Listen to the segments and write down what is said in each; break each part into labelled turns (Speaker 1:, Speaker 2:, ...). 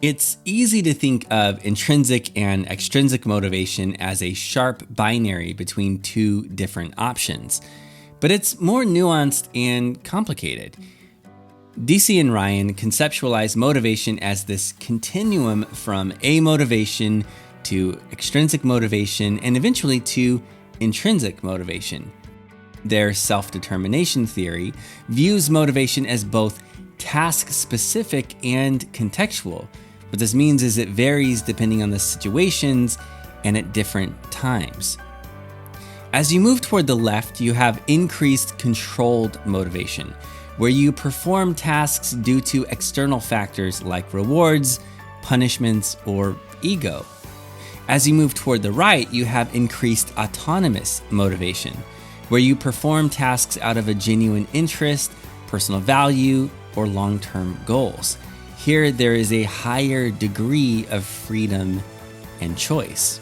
Speaker 1: It's easy to think of intrinsic and extrinsic motivation as a sharp binary between two different options, but it's more nuanced and complicated. Deci and Ryan conceptualize motivation as this continuum from amotivation to extrinsic motivation and eventually to intrinsic motivation. Their self-determination theory views motivation as both task-specific and contextual. What this means is it varies depending on the situations and at different times. As you move toward the left, you have increased controlled motivation, where you perform tasks due to external factors like rewards, punishments, or ego. As you move toward the right, you have increased autonomous motivation, where you perform tasks out of a genuine interest, personal value, or long-term goals. Here, there is a higher degree of freedom and choice.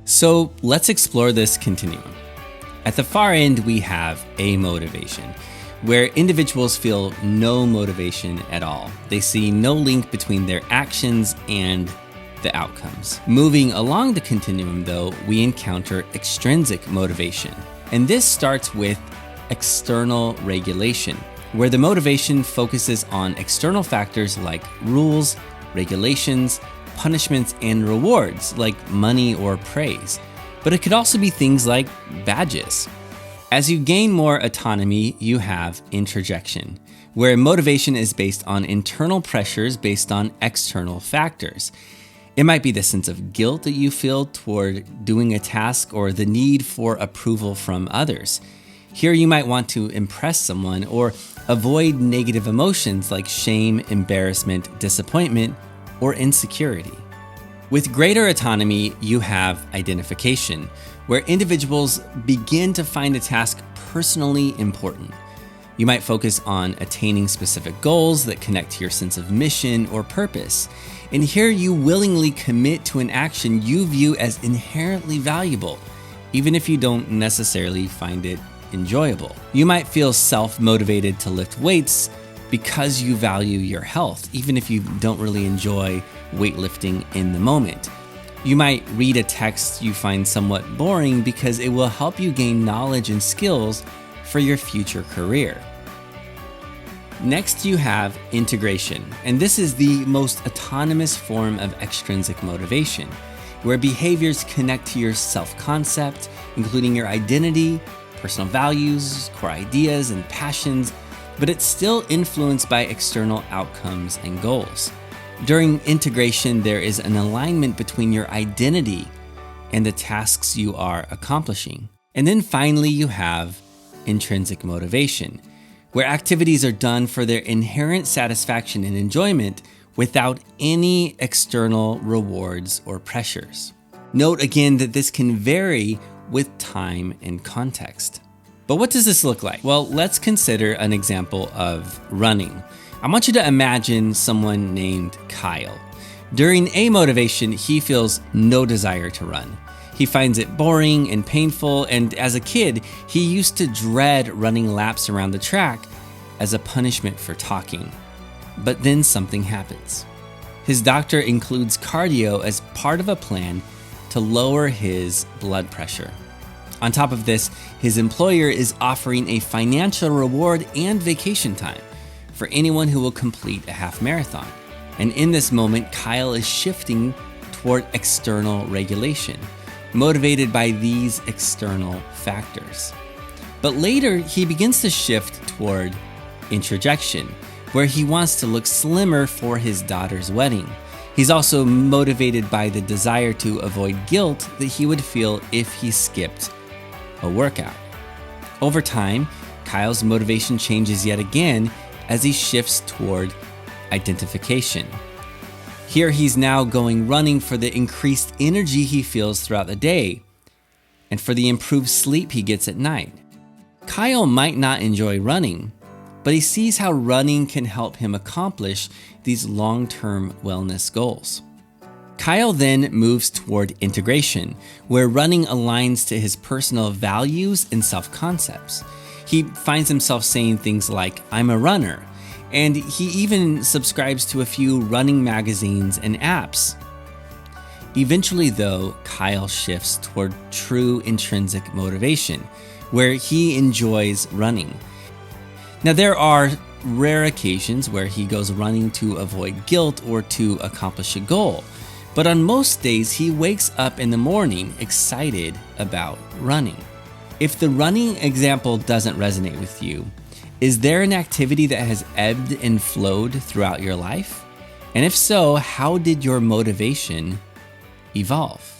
Speaker 1: So let's explore this continuum. At the far end, we have amotivation, where individuals feel no motivation at all. They see no link between their actions and the outcomes. Moving along the continuum, though, we encounter extrinsic motivation. And this starts with external regulation, where the motivation focuses on external factors like rules, regulations, punishments, and rewards like money or praise. But it could also be things like badges. As you gain more autonomy, you have introjection, where motivation is based on internal pressures based on external factors. It might be the sense of guilt that you feel toward doing a task or the need for approval from others. Here you might want to impress someone or avoid negative emotions like shame, embarrassment, disappointment, or insecurity. With greater autonomy, you have identification, where individuals begin to find a task personally important. You might focus on attaining specific goals that connect to your sense of mission or purpose. And here you willingly commit to an action you view as inherently valuable, even if you don't necessarily find it enjoyable. You might feel self-motivated to lift weights because you value your health, even if you don't really enjoy weightlifting in the moment. You might read a text you find somewhat boring because it will help you gain knowledge and skills for your future career. Next, you have integration, and this is the most autonomous form of extrinsic motivation, where behaviors connect to your self-concept, including your identity, personal values, core ideas, and passions, but it's still influenced by external outcomes and goals. During integration, there is an alignment between your identity and the tasks you are accomplishing. And then finally, you have intrinsic motivation, where activities are done for their inherent satisfaction and enjoyment without any external rewards or pressures. Note again that this can vary with time and context. But what does this look like? Well, let's consider an example of running. I want you to imagine someone named Kyle. During amotivation, he feels no desire to run. He finds it boring and painful, and as a kid, he used to dread running laps around the track as a punishment for talking. But then something happens. His doctor includes cardio as part of a plan to lower his blood pressure. On top of this, his employer is offering a financial reward and vacation time for anyone who will complete a half marathon. And in this moment, Kyle is shifting toward external regulation, motivated by these external factors. But later, he begins to shift toward introjection, where he wants to look slimmer for his daughter's wedding. He's also motivated by the desire to avoid guilt that he would feel if he skipped a workout. Over time, Kyle's motivation changes yet again as he shifts toward identification. Here he's now going running for the increased energy he feels throughout the day and for the improved sleep he gets at night. Kyle might not enjoy running, but he sees how running can help him accomplish these long-term wellness goals. Kyle then moves toward integration, where running aligns to his personal values and self-concepts. He finds himself saying things like, "I'm a runner," and he even subscribes to a few running magazines and apps. Eventually, though, Kyle shifts toward true intrinsic motivation, where he enjoys running. Now, there are rare occasions where he goes running to avoid guilt or to accomplish a goal, but on most days, he wakes up in the morning excited about running. If the running example doesn't resonate with you, is there an activity that has ebbed and flowed throughout your life? And if so, how did your motivation evolve?